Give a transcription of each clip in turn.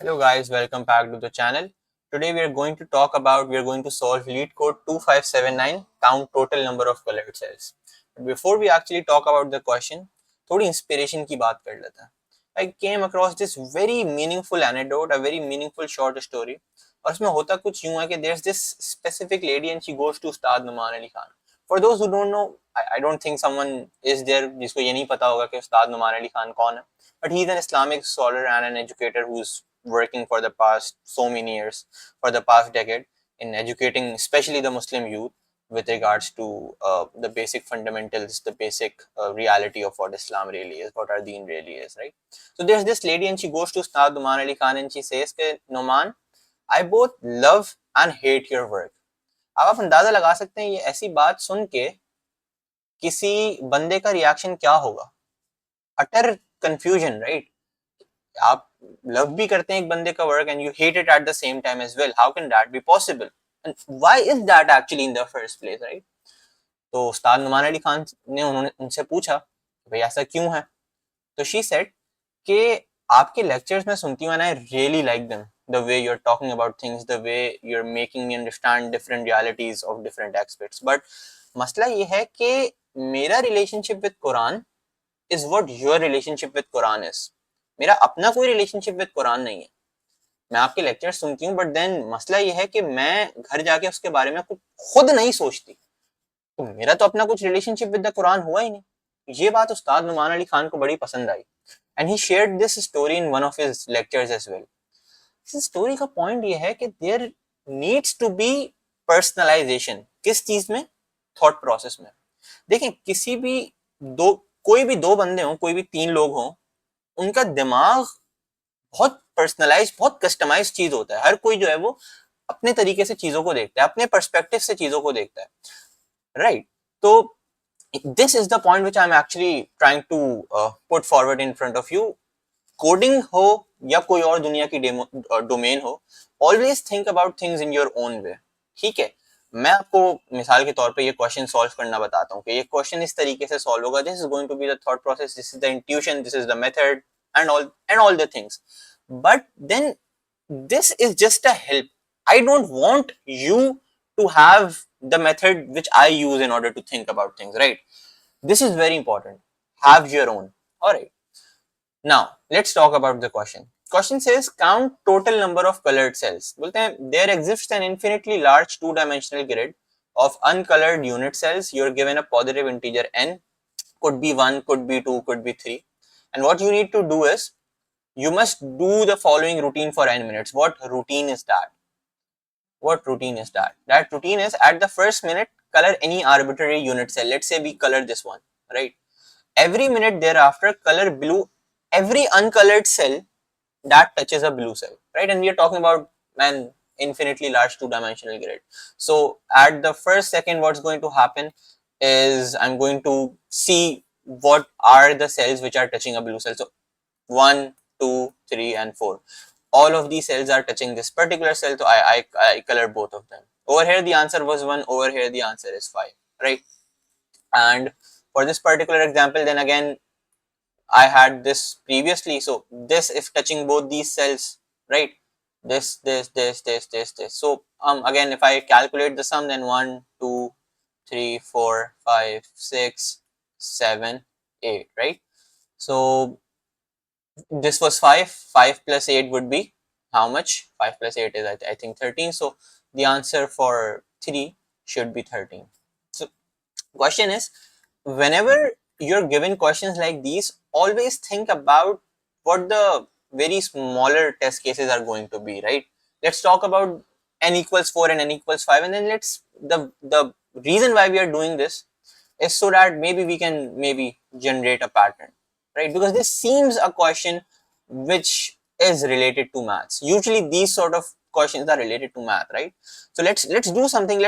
Hello guys, welcome back to the channel. Today we are going to solve Leetcode 2579, count total number of colored cells. But before we actually talk about the question, थोड़ी inspiration की बात कर लेते हैं. I came across this very meaningful anecdote, a very meaningful short story. और उसमें होता कुछ यूं है कि there's this specific lady and she goes to Ustad Numan Ali Khan. For those who don't know, I don't think someone is there जिसको ये नहीं पता होगा कि उस्ताद नुमान अली खान कौन है. But he's an Islamic scholar and an educator who's working for the past so many years, for the past decade, in educating especially the Muslim youth with regards to the basic fundamentals, the basic reality of what Islam really is, what our deen really is, right? So there's this lady and she goes to Ustad Numan Ali Khan and she says, Numan, I both love and hate your work. अब आप अंदाजा लगा सकते हैं ये ऐसी बात सुन के किसी बंदे का रिएक्शन क्या होगा. Utter confusion, right? आप लव भी करते हैं एक बंदे का work and you hate it at the same time as well. How can that be possible and why is that actually in the first place, right? तो उस्ताद नुमान अली खान ने उन्होंने उनसे पूछा भाई ऐसा क्यों है. तो शी सेड कि आपके लेक्चर्स में सुनती हूँ and I really like them, the way you are talking about things, the way you are making me understand different realities of different aspects. But मसला ये है कि मेरा relationship with Quran is what your relationship with Quran is. मेरा अपना कोई relationship with Quran नहीं है. मैं आपके लेक्चर सुनती हूँ बट देन मसला ये है कि मैं घर जाके उसके बारे में कुछ खुद नहीं सोचती. तो मेरा तो अपना कुछ रिलेशनशिप विद द कुरान हुआ ही नहीं. ये बात उस्ताद नुमान अली खान को बड़ी पसंद आई and he shared this story in one of his lectures as well. इस स्टोरी का पॉइंट ये है कि there needs to be personalisation. किस चीज में? थॉट प्रोसेस में. देखें, किसी भी दो कोई भी दो बंदे हों, कोई भी तीन लोग हों, उनका दिमाग बहुत पर्सनलाइज, बहुत कस्टमाइज चीज होता है. हर कोई जो है वो अपने तरीके से चीजों को देखता है, अपने पर्सपेक्टिव से चीजों को देखता है, राइट? तो this is the point which I am actually trying to put forward in front of you. Coding हो या कोई और दुनिया की डोमेन हो, always think about things in your own way. ठीक है, मैं आपको मिसाल के तौर पे ये क्वेश्चन सॉल्व करना बताता हूँ कि ये क्वेश्चन इस तरीके से सॉल्व होगा. This is going to be the thought process, this is the intuition, this is the method and all the things. But then this is just a help. I don't want you to have the method which I use in order to think about things, right? This is very important. Have your own. All right. Now, let's talk about the question. Question says count total number of colored cells. बोलते हैं there exists an infinitely large two-dimensional grid of uncolored unit cells. You're given a positive integer n. Could be 1, could be 2, could be 3. And what you need to do is you must do the following routine for n minutes. What routine is that? What routine is that? That routine is at the first minute, color any arbitrary unit cell. Let's say we color this one, right? Every minute thereafter, color blue every uncolored cell that touches a blue cell, right? And we are talking about an infinitely large two-dimensional grid. So at the first second, what's going to happen is I'm going to see what are the cells which are touching a blue cell. So 1, 2, 3, and 4. All of these cells are touching this particular cell, so I color both of them. Over here, the answer was 1. Over here, the answer is 5, right? And for this particular example, then again, I had this previously. So this if touching both these cells, right? This. So again, if I calculate the sum, then 1, 2, 3, 4, 5, 6, 7, 8, right? So this was 5. 5 plus 8 would be how much? 5 plus 8 is I think 13. So the answer for 3 should be 13. So question is, whenever you're given questions like these, always think about what the very smaller test cases are going to be, right? Let's talk about n equals 4 and n equals 5, and then let's the reason why we are doing this is so that maybe we can maybe generate a pattern, right? Because this seems a question which is related to maths. Usually these sort of questions are related to math, right? So let's do something.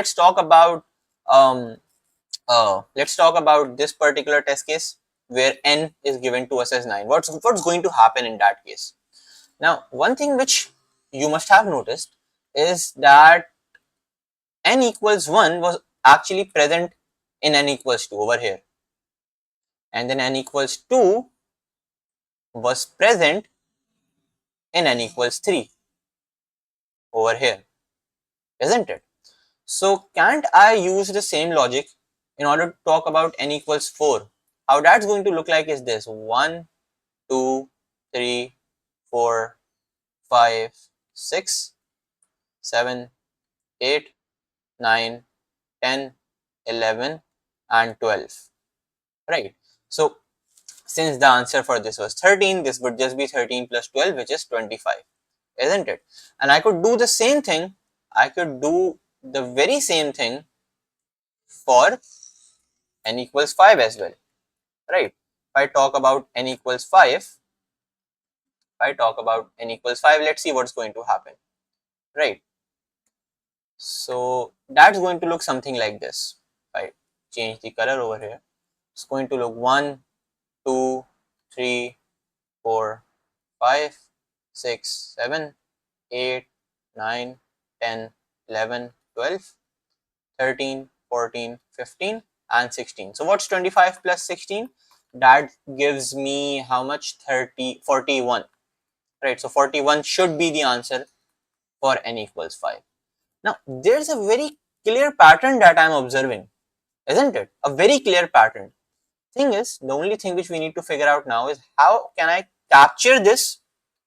Um, let's talk about this particular test case where n is given to us as 9. What's going to happen in that case? Now, one thing which you must have noticed is that n equals 1 was actually present in n equals 2 over here, and then n equals 2 was present in n equals 3 over here, isn't it? So can't I use the same logic in order to talk about n equals 4? How that's going to look like is this: 1, 2, 3, 4, 5, 6, 7, 8, 9, 10, 11, and 12, right? So since the answer for this was 13, this would just be 13 plus 12, which is 25, isn't it? And I could do the same thing. I could do the very same thing for n equals 5 as well, right? If I talk about n equals 5, let's see what's going to happen, right? So that's going to look something like this. If I change the color over here, it's going to look 1, 2, 3, 4, 5, 6, 7, 8, 9, 10, 11, 12, 13, 14, 15, and 16. So what's 25 plus 16? That gives me how much? 30, 41, right? So 41 should be the answer for n equals 5. Now there's a very clear pattern that I'm observing, isn't it? A very clear pattern. Thing is, the only thing which we need to figure out now is how can I capture this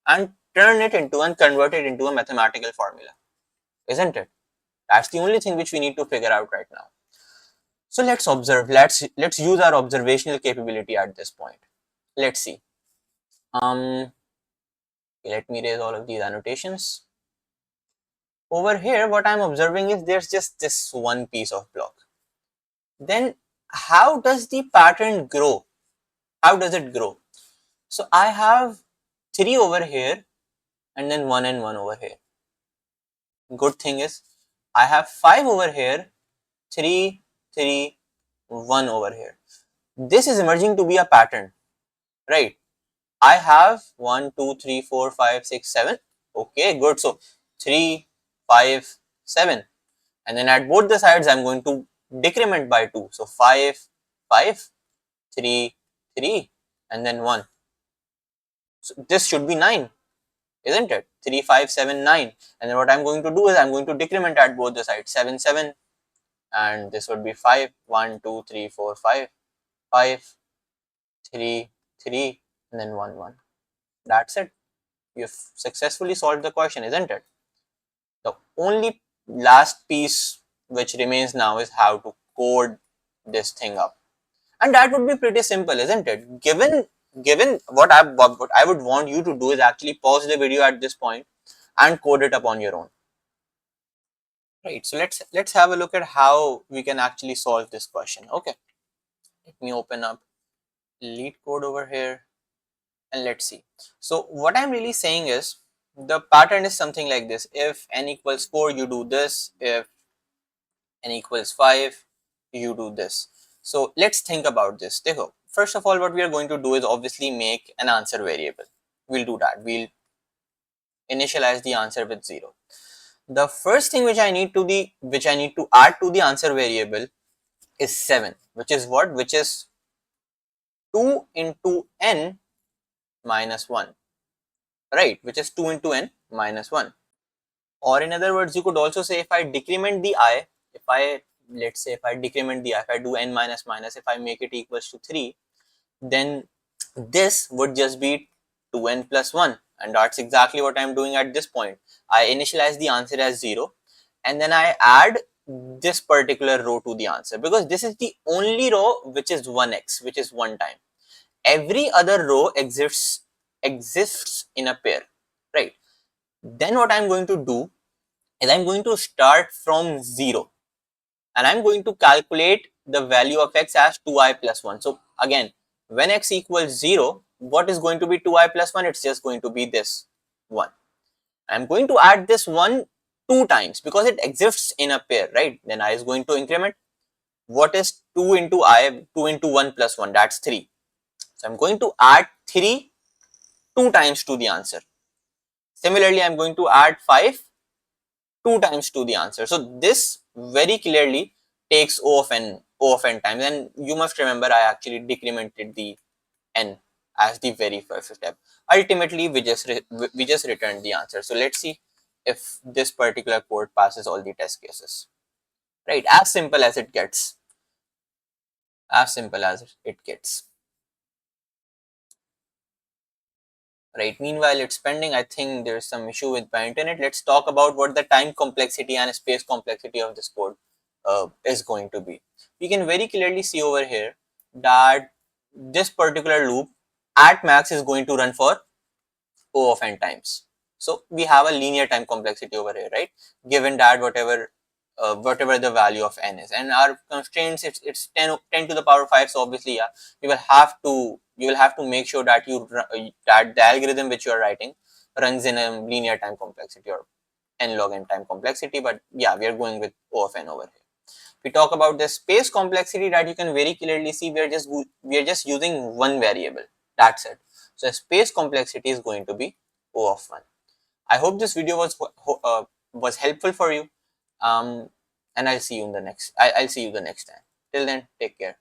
and turn it into and convert it into a mathematical formula, isn't it? That's the only thing which we need to figure out right now. So let's observe. Let's use our observational capability at this point. Let's see. Let me erase all of these annotations. Over here, what I'm observing is there's just this one piece of block. Then how does the pattern grow? How does it grow? So I have 3 over here and then 1 and 1 over here. Good thing is I have 5 over here, 3, 3, 1 over here. This is emerging to be a pattern, right? I have 1, 2, 3, 4, 5, 6, 7. Okay, good. So 3, 5, 7. And then at both the sides, I'm going to decrement by 2. So 5, 5, 3, 3, and then 1. So this should be 9, isn't it? 3, 5, 7, 9. And then what I'm going to do is I'm going to decrement at both the sides. 7, 7. And this would be 5, 1, 2, 3, 4, 5, 5, 3, 3, and then 1, 1. That's it. You've successfully solved the question, isn't it? The only last piece which remains now is how to code this thing up. And that would be pretty simple, isn't it? Given what I would want you to do is actually pause the video at this point and code it up on your own. Right. So let's have a look at how we can actually solve this question. Okay. Let me open up Leetcode over here and let's see. So what I'm really saying is the pattern is something like this. If n equals 4, you do this. If n equals 5, you do this. So let's think about this. First of all, what we are going to do is obviously make an answer variable. We'll do that. We'll initialize the answer with 0. The first thing which I need to add to the answer variable is 7, which is what? Which is 2 into n minus 1, right? Which is 2 into n minus 1. Or in other words, you could also say if I decrement the I, let's say if I decrement the I, if I do n minus minus, if I make it equals to 3, then this would just be 2n plus 1. And that's exactly what I'm doing at this point. I initialize the answer as 0 and then I add this particular row to the answer, because this is the only row which is 1x, which is one time. Every other row exists in a pair, right? Then what I'm going to do is I'm going to start from 0 and I'm going to calculate the value of x as 2i plus 1. So again, when x equals 0, what is going to be 2i plus 1? It's just going to be this 1. I'm going to add this 1 2 times because it exists in a pair, right? Then I is going to increment. What is 2 into I? 2 into 1 plus 1, that's 3. So I'm going to add 3 2 times to the answer. Similarly, I'm going to add 5 2 times to the answer. So this very clearly takes O of n times, and you must remember I actually decremented the n as the very first step. Ultimately, we just return the answer. So let's see if this particular code passes all the test cases. Right, as simple as it gets. As simple as it gets. Right, meanwhile it's pending. I think there's some issue with my internet. Let's talk about what the time complexity and space complexity of this code is going to be. We can very clearly see over here that this particular loop at max is going to run for O of n times. So we have a linear time complexity over here, right? Given that whatever the value of n is, and our constraints, it's 10 to the power 5. So obviously, yeah, you will have to make sure that that the algorithm which you are writing runs in a linear time complexity or n log n time complexity. But yeah, we are going with O of n over here. We talk about the space complexity, that you can very clearly see we are just using one variable. That's it. So space complexity is going to be O of 1. I hope this video was helpful for you. And I'll see you in the next. I'll see you the next time. Till then, take care.